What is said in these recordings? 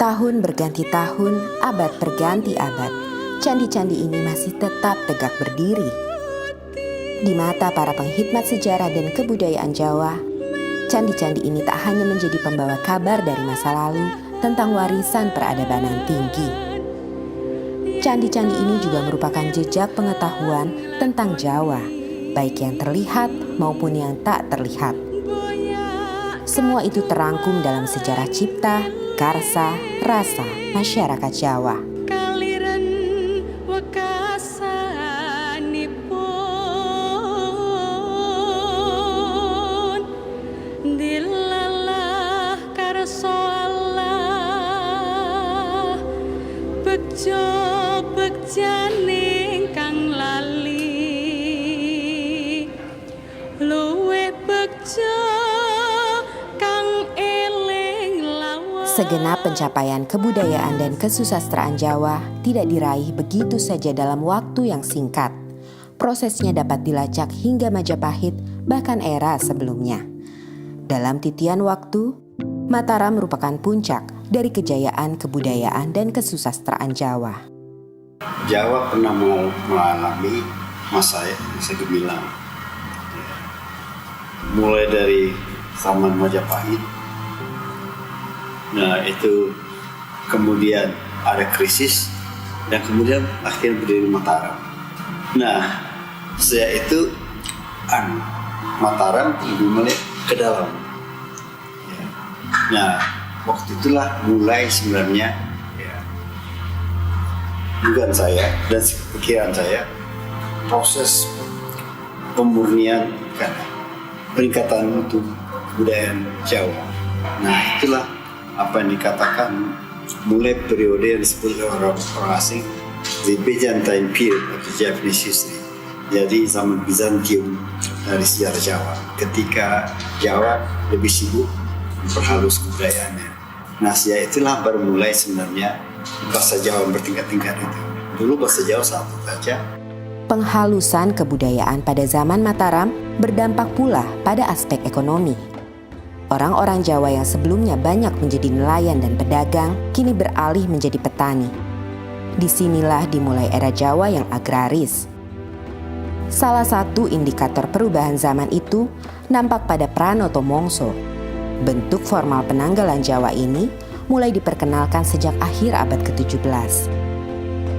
Tahun berganti tahun, abad berganti abad, candi-candi ini masih tetap tegak berdiri. Di mata para penghikmat sejarah dan kebudayaan Jawa, candi-candi ini tak hanya menjadi pembawa kabar dari masa lalu tentang warisan peradaban yang tinggi. Candi-candi ini juga merupakan jejak pengetahuan tentang Jawa, baik yang terlihat maupun yang tak terlihat. Semua itu terangkum dalam sejarah cipta, karsa, rasa masyarakat Jawa. Kaliran wekasanipun dilalah karso Allah bejo bekjaning kang lali luwih bejo. Segenap pencapaian kebudayaan dan kesusastraan Jawa tidak diraih begitu saja dalam waktu yang singkat. Prosesnya dapat dilacak hingga Majapahit, bahkan era sebelumnya. Dalam titian waktu, Mataram merupakan puncak dari kejayaan kebudayaan dan kesusastraan Jawa. Jawa pernah mengalami masa gemilang. Mulai dari zaman Majapahit. Nah itu kemudian ada krisis dan kemudian akhirnya berdiri Mataram. Nah saya itu Mataram lebih melihat ke dalam. Nah waktu itulah mulai sebenarnya dugaan saya dan pikiran saya proses pemurnian peningkatan untuk kebudayaan Jawa. Nah itulah apa yang dikatakan mulai periode yang disebut orang asing the Byzantine period of the Japanese history. Jadi zaman Bizantium dari sejarah Jawa ketika Jawa lebih sibuk memperhalus kebudayaannya. Nah itulah baru mulai sebenarnya bahasa Jawa bertingkat-tingkat itu. Dulu bahasa Jawa satu saja. Penghalusan kebudayaan pada zaman Mataram berdampak pula pada aspek ekonomi. Orang-orang Jawa yang sebelumnya banyak menjadi nelayan dan pedagang, kini beralih menjadi petani. Disinilah dimulai era Jawa yang agraris. Salah satu indikator perubahan zaman itu nampak pada Pranoto Mongso. Bentuk formal penanggalan Jawa ini mulai diperkenalkan sejak akhir abad ke-17.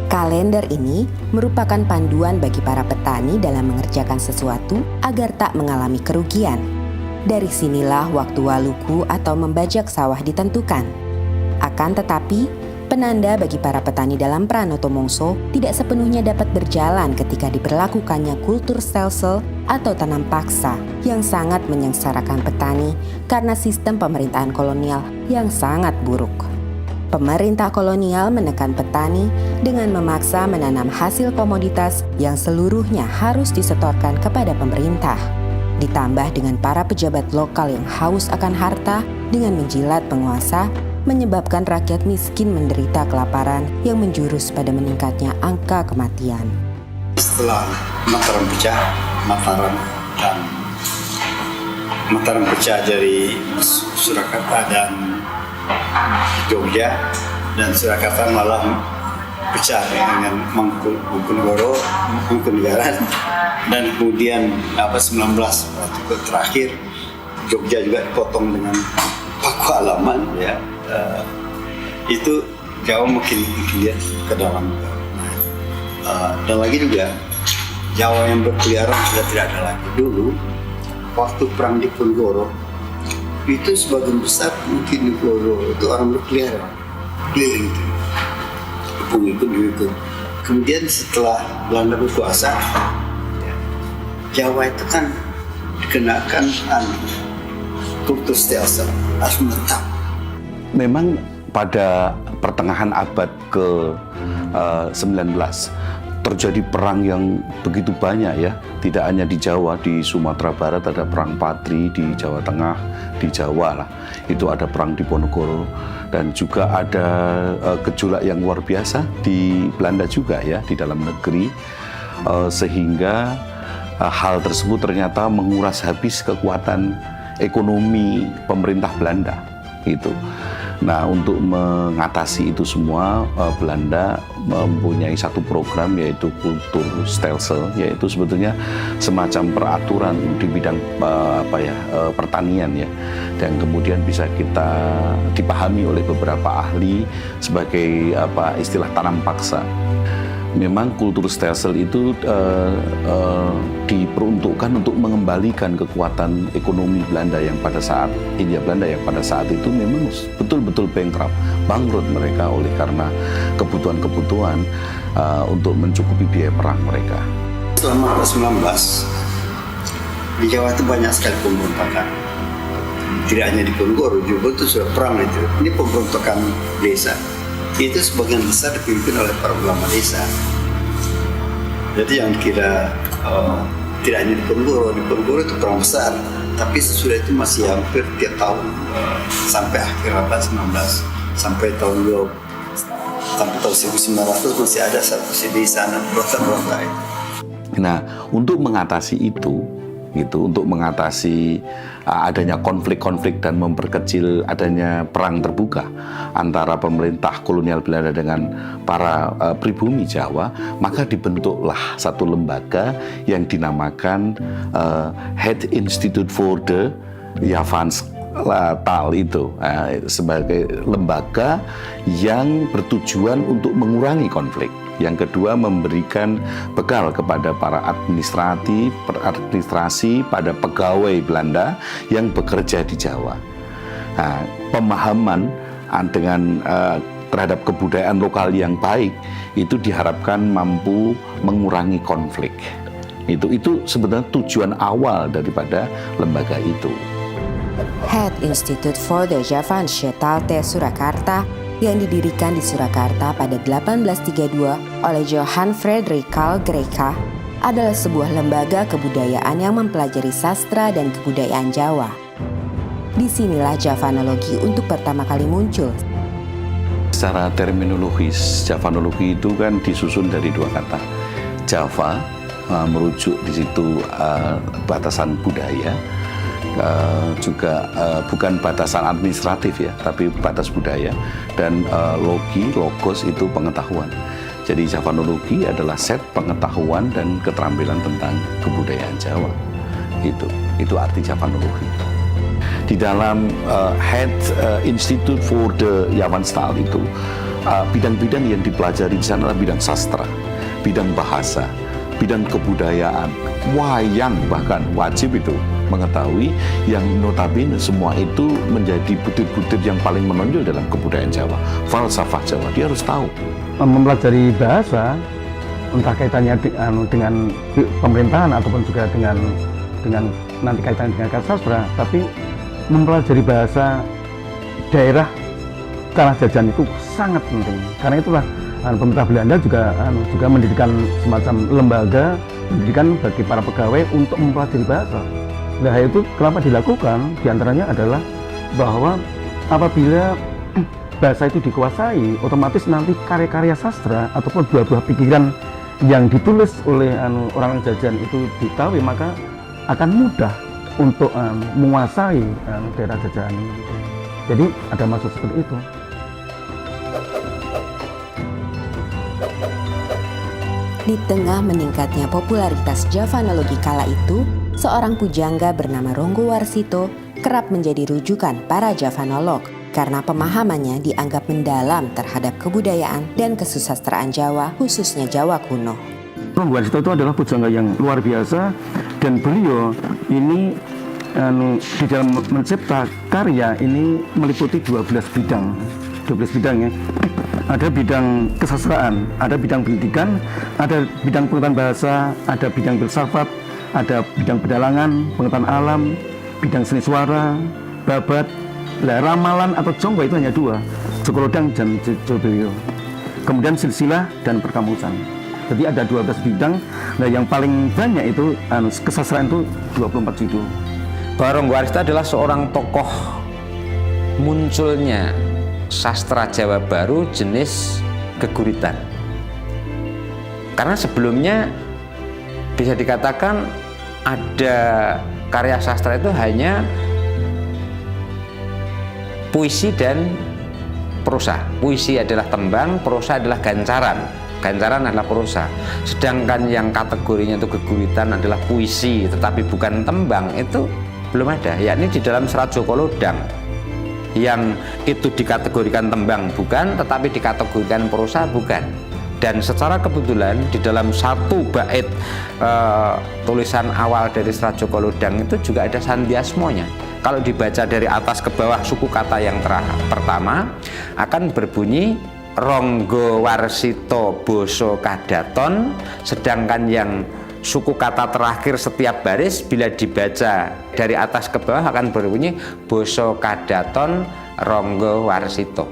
Kalender ini merupakan panduan bagi para petani dalam mengerjakan sesuatu agar tak mengalami kerugian. Dari sinilah waktu waluku atau membajak sawah ditentukan. Akan tetapi, penanda bagi para petani dalam Pranoto Mongso tidak sepenuhnya dapat berjalan ketika diberlakukannya kultur stelsel atau tanam paksa yang sangat menyengsarakan petani karena sistem pemerintahan kolonial yang sangat buruk. Pemerintah kolonial menekan petani dengan memaksa menanam hasil komoditas yang seluruhnya harus disetorkan kepada pemerintah. Ditambah dengan para pejabat lokal yang haus akan harta dengan menjilat penguasa, menyebabkan rakyat miskin menderita kelaparan yang menjurus pada meningkatnya angka kematian. Setelah Mataram pecah dari Surakarta dan Jogja, dan Surakarta malah pecah dengan Mangkunegara, dan kemudian 19 terakhir Jogja juga dipotong dengan Paku Alaman ya. Itu Jawa makin lihat ke dalam. Dan lagi juga Jawa yang berkeliaran sudah tidak ada lagi. Dulu waktu perang di Diponegoro itu sebagian besar mungkin Diponegoro itu orang berkeliaran keliling itu. Pengikut. Kemudian setelah Belanda berkuasa, Jawa itu kan dikenakan kultur stelsel harus menetap. Memang pada pertengahan abad ke-19 terjadi perang yang begitu banyak ya, tidak hanya di Jawa, di Sumatera Barat ada perang Patri, di Jawa Tengah, di Jawa lah itu ada perang Diponegoro, dan juga ada gejolak yang luar biasa di Belanda juga ya, di dalam negeri, sehingga hal tersebut ternyata menguras habis kekuatan ekonomi pemerintah Belanda gitu. Nah, untuk mengatasi itu semua, Belanda mempunyai satu program yaitu Kulturstelsel, yaitu sebetulnya semacam peraturan di bidang pertanian ya, dan kemudian bisa kita dipahami oleh beberapa ahli sebagai istilah tanam paksa. Memang Kulturstelsel itu diperuntukkan untuk mengembalikan kekuatan ekonomi Belanda yang pada saat Hindia Belanda yang pada saat itu memang betul-betul bankrupt, bangkrut mereka oleh karena kebutuhan-kebutuhan untuk mencukupi biaya perang mereka. Selama abad 19 di Jawa itu banyak sekali pemberontakan. Tidak hanya di Ponorogo, juga itu sudah perang itu. Ini pemberontakan desa. Itu sebagian besar dipimpin oleh para ulama desa. Jadi yang kira tidak hanya di Ponorogo itu perang besar, tapi sesudah itu masih hampir tiap tahun sampai akhir abad 19, sampai tahun 1900 masih ada satu di sana berontak-berontak. Nah, untuk mengatasi itu, untuk mengatasi adanya konflik-konflik dan memperkecil adanya perang terbuka antara pemerintah kolonial Belanda dengan para pribumi Jawa, maka dibentuklah satu lembaga yang dinamakan Het Instituut voor de Javaanstaal itu, sebagai lembaga yang bertujuan untuk mengurangi konflik. Yang kedua, memberikan bekal kepada para administrasi pada pegawai Belanda yang bekerja di Jawa. Nah, pemahaman dengan terhadap kebudayaan lokal yang baik itu diharapkan mampu mengurangi konflik. Itu sebenarnya tujuan awal daripada lembaga itu. Het Instituut voor de Javaanstaal te Surakarta yang didirikan di Surakarta pada 1832 oleh Johan Frederik Carl Greica adalah sebuah lembaga kebudayaan yang mempelajari sastra dan kebudayaan Jawa. Disinilah Javanologi untuk pertama kali muncul. Secara terminologis, Javanologi itu kan disusun dari dua kata. Java merujuk di situ batasan budaya, juga bukan batasan administratif ya, tapi batas budaya, dan logos itu pengetahuan. Jadi Javanologi adalah set pengetahuan dan keterampilan tentang kebudayaan Jawa. Itu arti Javanologi. Di dalam Het Instituut voor de Javaanstaal itu bidang-bidang yang dipelajari di sana adalah bidang sastra, bidang bahasa, bidang kebudayaan, wayang, bahkan wajib itu mengetahui yang notabene semua itu menjadi butir-butir yang paling menonjol dalam kebudayaan Jawa, falsafah Jawa, dia harus tahu. Mempelajari bahasa, entah kaitannya dengan pemerintahan ataupun juga dengan nanti kaitannya dengan sastra, tapi mempelajari bahasa daerah tanah jajan itu sangat penting. Karena itulah pemerintah Belanda juga mendirikan semacam lembaga pendidikan bagi para pegawai untuk mempelajari bahasa. Nah, itu kenapa dilakukan? Di antaranya adalah bahwa apabila bahasa itu dikuasai, otomatis nanti karya-karya sastra ataupun buah-buah pikiran yang ditulis oleh orang jajan itu diketahui, maka akan mudah untuk menguasai daerah jajahan. Jadi ada maksud seperti itu. Di tengah meningkatnya popularitas Javanologi kala itu, seorang pujangga bernama Ronggo Warsito kerap menjadi rujukan para Javanolog karena pemahamannya dianggap mendalam terhadap kebudayaan dan kesusastraan Jawa, khususnya Jawa kuno. Ronggo Warsito itu adalah pujangga yang luar biasa, dan beliau ini di dalam mencipta karya ini meliputi 12 bidang ya. Ada bidang kesastraan, ada bidang pendidikan, ada bidang pengetahuan bahasa, ada bidang filsafat, ada bidang pedalangan, pengetahuan alam, bidang seni suara, babat, ramalan atau jonggo itu hanya 2, Sekolodang dan Jobelio. Kemudian silsilah dan perkamusan. Jadi ada 12 bidang. Nah, yang paling banyak itu kesastraan itu 24 judul. Ronggo Warsito adalah seorang tokoh munculnya sastra Jawa baru jenis geguritan. Karena sebelumnya bisa dikatakan ada karya sastra itu hanya puisi dan prosa. Puisi adalah tembang, prosa adalah gancaran. Gancaran adalah prosa. Sedangkan yang kategorinya itu geguritan adalah puisi, tetapi bukan tembang, itu belum ada. Yakni di dalam Serat Joko Lodang, yang itu dikategorikan tembang bukan, tetapi dikategorikan prosa bukan. Dan secara kebetulan di dalam satu bait tulisan awal dari Serat Joko Lodang itu juga ada sandiasmonya. Kalau dibaca dari atas ke bawah, suku kata yang pertama akan berbunyi Ronggo Warsito Boso Kadaton, sedangkan yang suku kata terakhir setiap baris bila dibaca dari atas ke bawah akan berbunyi Boso Kadaton Ronggo Warsito.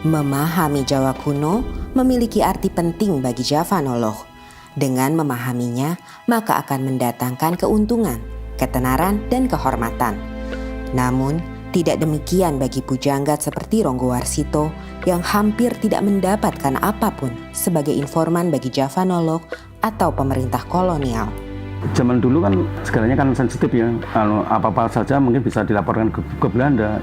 Memahami Jawa kuno memiliki arti penting bagi Javanoloh. Dengan memahaminya, maka akan mendatangkan keuntungan, ketenaran, dan kehormatan. Namun, tidak demikian bagi pujanggat seperti Ronggo Warsito yang hampir tidak mendapatkan apapun sebagai informan bagi Javanoloh atau pemerintah kolonial. Zaman dulu kan segalanya kan sensitif ya, apa-apa saja mungkin bisa dilaporkan ke Belanda,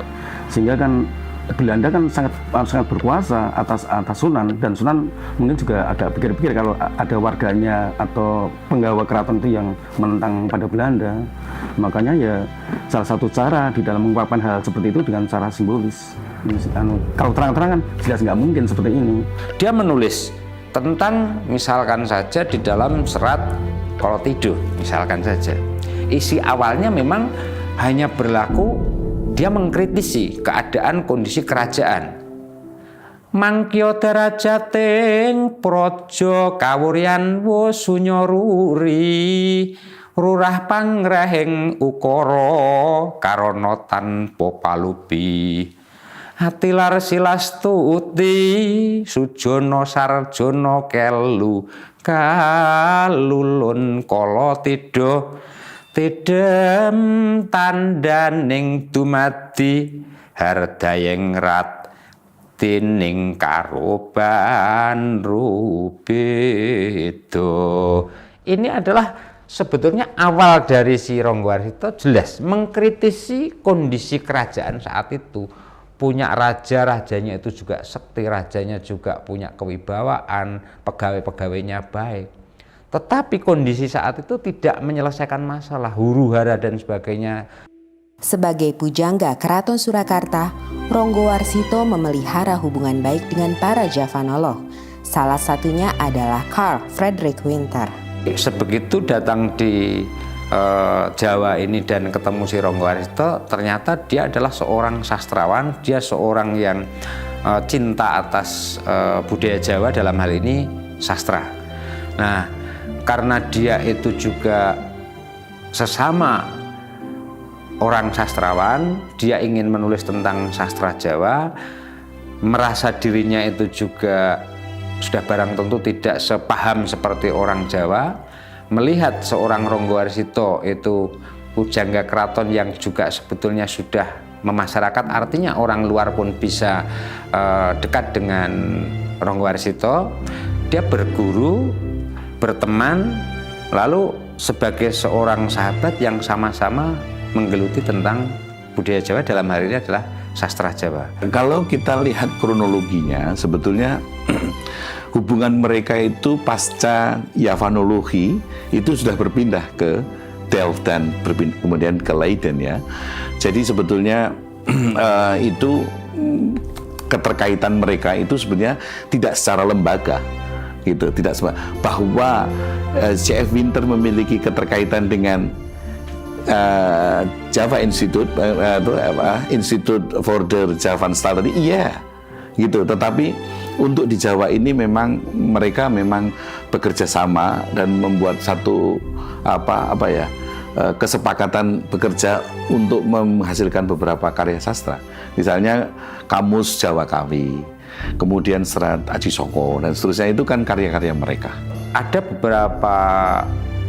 sehingga kan Belanda kan sangat berkuasa atas Sunan, dan Sunan mungkin juga agak pikir-pikir kalau ada warganya atau penggawa keraton itu yang menentang pada Belanda. Makanya ya salah satu cara di dalam mengungkapkan hal seperti itu dengan cara simbolis. Kalau terang-terangan jelas nggak mungkin seperti ini. Dia menulis tentang misalkan saja di dalam Serat Kolotido misalkan saja. Isi awalnya memang hanya berlaku, dia mengkritisi keadaan kondisi kerajaan. Mangkyo derajating praja kawuryan wasunyaruri, rurah pangrahing ukara karana tanpa palupi. Hatilar silastuti sujana sarjana kelu kalulun kala tidha tidem tandaning dumadi hardayeng rat tining karoban rubedo. Ini adalah sebetulnya awal dari si Ronggo Warsito, jelas mengkritisi kondisi kerajaan saat itu. Punya raja, rajanya itu juga sekti, rajanya juga punya kewibawaan, pegawai-pegawainya baik. Tetapi kondisi saat itu tidak menyelesaikan masalah, huru-hara dan sebagainya. Sebagai pujangga Keraton Surakarta, Ronggo Warsito memelihara hubungan baik dengan para Javanoloh. Salah satunya adalah Carl Friedrich Winter. Sebegitu datang di Jawa ini dan ketemu si Ronggo Warsito, ternyata dia adalah seorang sastrawan, dia seorang yang cinta atas budaya Jawa, dalam hal ini sastra. Nah, karena dia itu juga sesama orang sastrawan, dia ingin menulis tentang sastra Jawa, merasa dirinya itu juga sudah barang tentu tidak sepaham seperti orang Jawa. Melihat seorang Ronggo Warsito itu pujangga keraton yang juga sebetulnya sudah memasyarakat, artinya orang luar pun bisa dekat dengan Ronggo Warsito, dia berguru, berteman, lalu sebagai seorang sahabat yang sama-sama menggeluti tentang budaya Jawa, dalam hal ini adalah sastra Jawa. Kalau kita lihat kronologinya, sebetulnya hubungan mereka itu pasca Yavanologi itu sudah berpindah ke Delft dan kemudian ke Leiden ya. Jadi sebetulnya itu keterkaitan mereka itu sebenarnya tidak secara lembaga gitu, tidak bahwa C.F. Winter memiliki keterkaitan dengan Java Institute, Institute for the Javan Study, iya gitu. Tetapi untuk di Jawa ini memang mereka memang bekerja sama dan membuat satu kesepakatan bekerja untuk menghasilkan beberapa karya sastra. Misalnya Kamus Jawa Kawi, kemudian Serat Aji Soko dan seterusnya, itu kan karya-karya mereka. Ada beberapa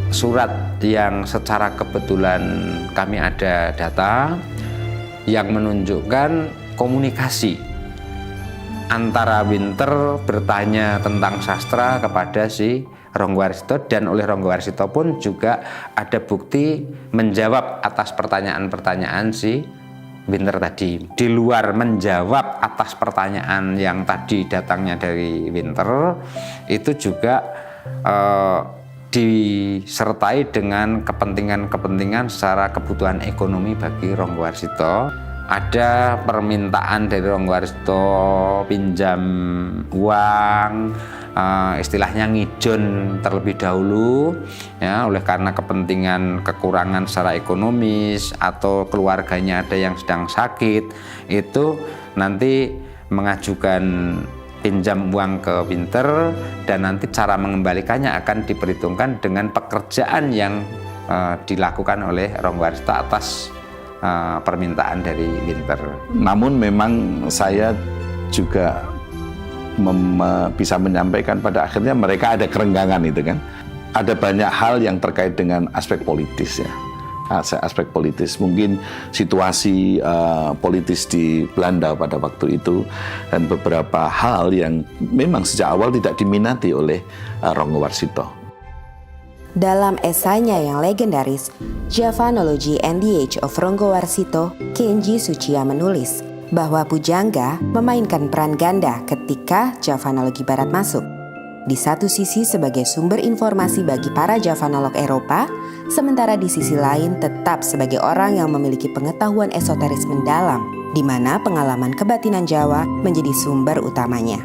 surat yang secara kebetulan kami ada data yang menunjukkan komunikasi antara Winter bertanya tentang sastra kepada si Ronggo Warsito, dan oleh Ronggo Warsito pun juga ada bukti menjawab atas pertanyaan-pertanyaan si Winter tadi. Di luar menjawab atas pertanyaan yang tadi datangnya dari Winter, itu juga disertai dengan kepentingan-kepentingan secara kebutuhan ekonomi bagi Ronggo Warsito. Ada permintaan dari Ronggo Warsito pinjam uang, istilahnya ngijon terlebih dahulu, ya, oleh karena kepentingan kekurangan secara ekonomis atau keluarganya ada yang sedang sakit, itu nanti mengajukan pinjam uang ke Winter, dan nanti cara mengembalikannya akan diperhitungkan dengan pekerjaan yang dilakukan oleh Ronggo Warsito atas permintaan dari Winter. Namun memang saya juga bisa menyampaikan pada akhirnya mereka ada kerenggangan itu kan. Ada banyak hal yang terkait dengan aspek politis ya. Aspek politis, mungkin situasi politis di Belanda pada waktu itu, dan beberapa hal yang memang sejak awal tidak diminati oleh Ronggo Warsito. Dalam esainya yang legendaris, Javanology and the Age of Ronggo Warsito, Kenji Tsuchiya menulis bahwa pujangga memainkan peran ganda ketika Javanologi Barat masuk. Di satu sisi sebagai sumber informasi bagi para Javanolog Eropa, sementara di sisi lain tetap sebagai orang yang memiliki pengetahuan esoteris mendalam, di mana pengalaman kebatinan Jawa menjadi sumber utamanya.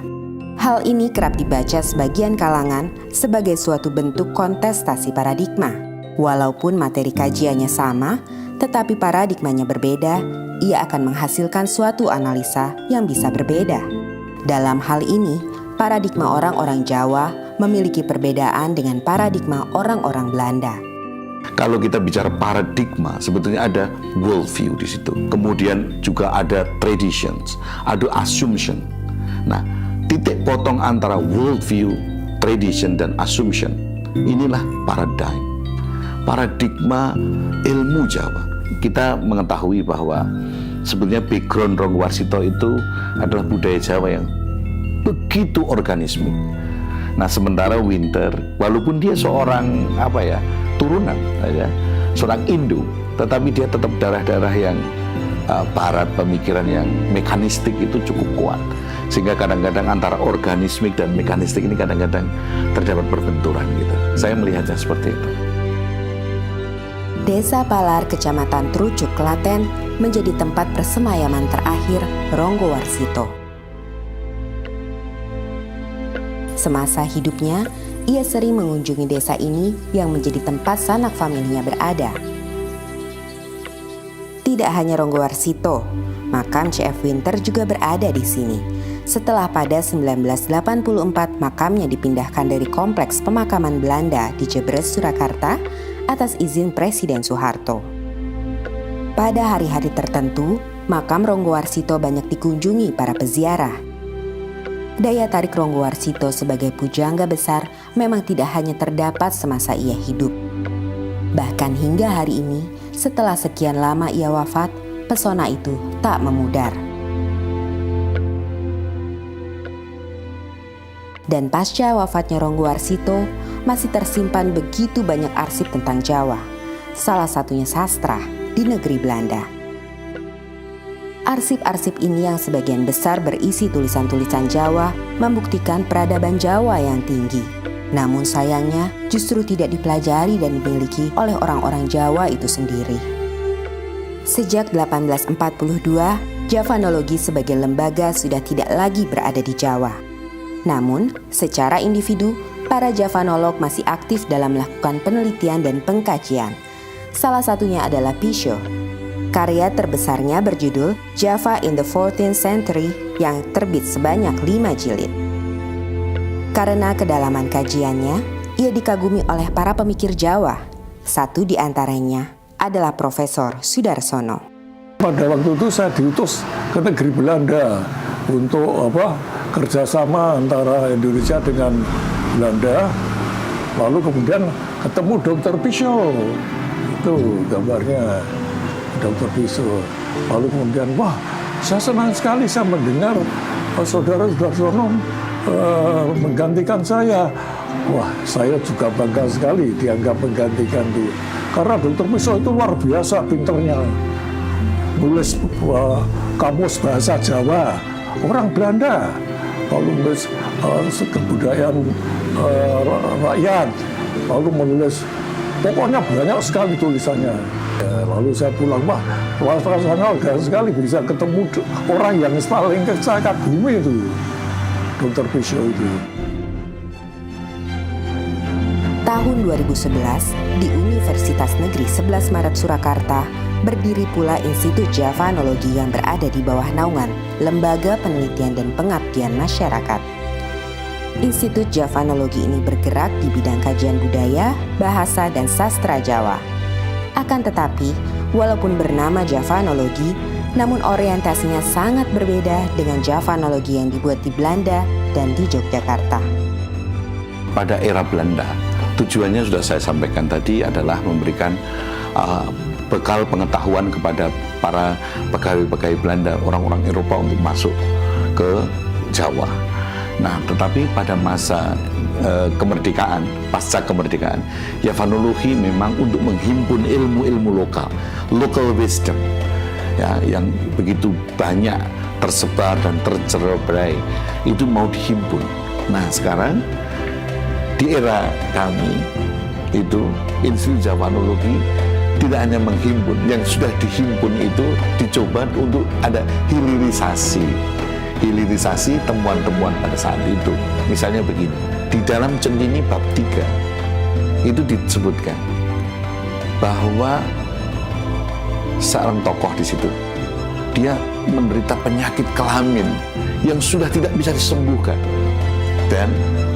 Hal ini kerap dibaca sebagian kalangan sebagai suatu bentuk kontestasi paradigma. Walaupun materi kajiannya sama, tetapi paradigmanya berbeda, ia akan menghasilkan suatu analisa yang bisa berbeda. Dalam hal ini, paradigma orang-orang Jawa memiliki perbedaan dengan paradigma orang-orang Belanda. Kalau kita bicara paradigma, sebetulnya ada worldview di situ. Kemudian juga ada traditions, ada assumption. Nah, titik potong antara worldview, tradition, dan assumption, inilah paradigma ilmu Jawa. Kita mengetahui bahwa sebetulnya background Ronggo Warsito itu adalah budaya Jawa yang begitu organismik. Nah, sementara Winter, walaupun dia seorang turunan, seorang Indo, tetapi dia tetap darah-darah yang barat, pemikiran yang mekanistik itu cukup kuat. Sehingga kadang-kadang antara organismik dan mekanistik ini kadang-kadang terdapat perbenturan gitu. Saya melihatnya seperti itu. Desa Palar, Kecamatan Trucuk, Klaten menjadi tempat persemayaman terakhir Ronggo Warsito. Semasa hidupnya, ia sering mengunjungi desa ini yang menjadi tempat sanak familinya berada. Tidak hanya Ronggo Warsito, makam C.F. Winter juga berada di sini. Setelah pada 1984 makamnya dipindahkan dari kompleks pemakaman Belanda di Jebres, Surakarta atas izin Presiden Soeharto. Pada hari-hari tertentu, makam Ronggo Warsito banyak dikunjungi para peziarah. Daya tarik Ronggo Warsito sebagai pujangga besar memang tidak hanya terdapat semasa ia hidup. Bahkan hingga hari ini, setelah sekian lama ia wafat, pesona itu tak memudar. Dan pasca wafatnya Ronggo Warsito, masih tersimpan begitu banyak arsip tentang Jawa, salah satunya sastra di negeri Belanda. Arsip-arsip ini yang sebagian besar berisi tulisan-tulisan Jawa membuktikan peradaban Jawa yang tinggi. Namun sayangnya justru tidak dipelajari dan dimiliki oleh orang-orang Jawa itu sendiri. Sejak 1842, Javanologi sebagai lembaga sudah tidak lagi berada di Jawa. Namun, secara individu, para Javanolog masih aktif dalam melakukan penelitian dan pengkajian. Salah satunya adalah Pisho. Karya terbesarnya berjudul Java in the 14th Century yang terbit sebanyak 5 jilid. Karena kedalaman kajiannya, ia dikagumi oleh para pemikir Jawa. Satu di antaranya adalah Profesor Sudarsono. Pada waktu itu saya diutus ke negeri Belanda untuk kerjasama antara Indonesia dengan Belanda. Lalu kemudian ketemu Dr. Pisho, itu gambarnya Dr. Pisho. Lalu kemudian saya senang sekali saya mendengar saudara Sudarsono menggantikan saya. Saya juga bangga sekali dianggap menggantikan dia. Karena Dr. Pisho itu luar biasa pinternya. nulis kamus bahasa Jawa, orang Belanda. Lalu menulis kebudayaan rakyat, lalu menulis, pokoknya banyak sekali tulisannya. Ya, lalu saya pulang, wah, rasanya lega sekali bisa ketemu orang yang paling saya kagumi itu, Dr. Pisho itu. Tahun 2011, di Universitas Negeri 11 Maret Surakarta, berdiri pula Institut Javanologi yang berada di bawah naungan Lembaga Penelitian dan Pengabdian Masyarakat. Institut Javanologi ini bergerak di bidang kajian budaya, bahasa, dan sastra Jawa. Akan tetapi, walaupun bernama Javanologi, namun orientasinya sangat berbeda dengan Javanologi yang dibuat di Belanda dan di Yogyakarta. Pada era Belanda, tujuannya sudah saya sampaikan tadi adalah memberikan bekal pengetahuan kepada para pegawai-pegawai Belanda, orang-orang Eropa untuk masuk ke Jawa. Nah, tetapi pada masa kemerdekaan, pasca kemerdekaan, Javanologi memang untuk menghimpun ilmu-ilmu lokal, local wisdom, ya, yang begitu banyak tersebar dan tercerai, itu mau dihimpun. Nah, sekarang di era kami itu Institut Javanologi tidak hanya menghimpun, yang sudah dihimpun itu dicoba untuk ada hilirisasi temuan-temuan pada saat itu. Misalnya begini, di dalam Centini bab 3 itu disebutkan bahwa seorang tokoh di situ dia menderita penyakit kelamin yang sudah tidak bisa disembuhkan, dan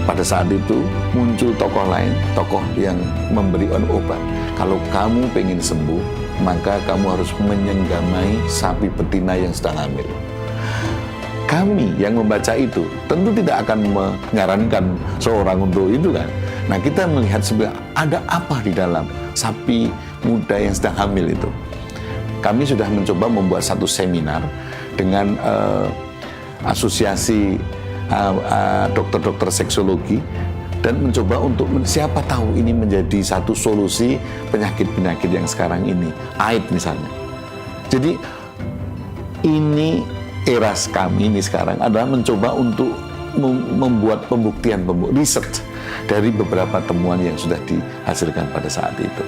pada saat itu muncul tokoh lain, tokoh yang memberi obat. Kalau kamu pengen sembuh, maka kamu harus menyenggamai sapi betina yang sedang hamil. Kami yang membaca itu tentu tidak akan menyarankan seorang untuk itu kan. Nah, kita melihat sebenarnya ada apa di dalam sapi muda yang sedang hamil itu. Kami sudah mencoba membuat satu seminar dengan asosiasi dokter-dokter seksologi, dan mencoba untuk siapa tahu ini menjadi satu solusi penyakit-penyakit yang sekarang ini, AIDS misalnya. Jadi ini era kami ini sekarang adalah mencoba untuk membuat pembuktian, research dari beberapa temuan yang sudah dihasilkan pada saat itu.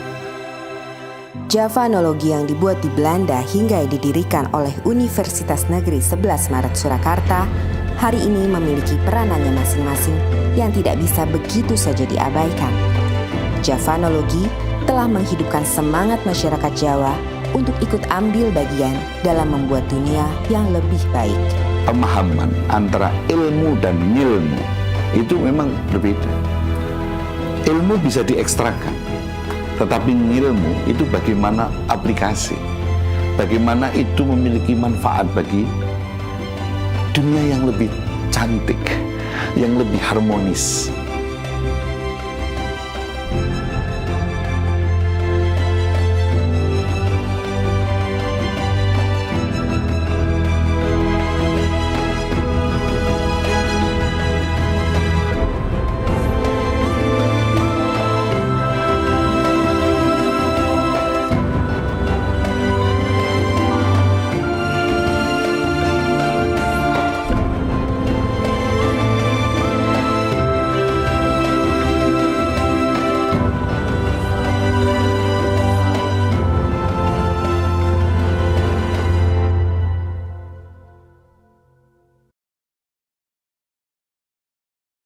Javanologi yang dibuat di Belanda hingga didirikan oleh Universitas Negeri 11 Maret Surakarta hari ini memiliki peranannya masing-masing yang tidak bisa begitu saja diabaikan. Javanologi telah menghidupkan semangat masyarakat Jawa untuk ikut ambil bagian dalam membuat dunia yang lebih baik. Pemahaman antara ilmu dan ngilmu itu memang berbeda. Ilmu bisa diekstrakan, tetapi ngilmu itu bagaimana aplikasi, bagaimana itu memiliki manfaat bagi dunia yang lebih cantik, yang lebih harmonis.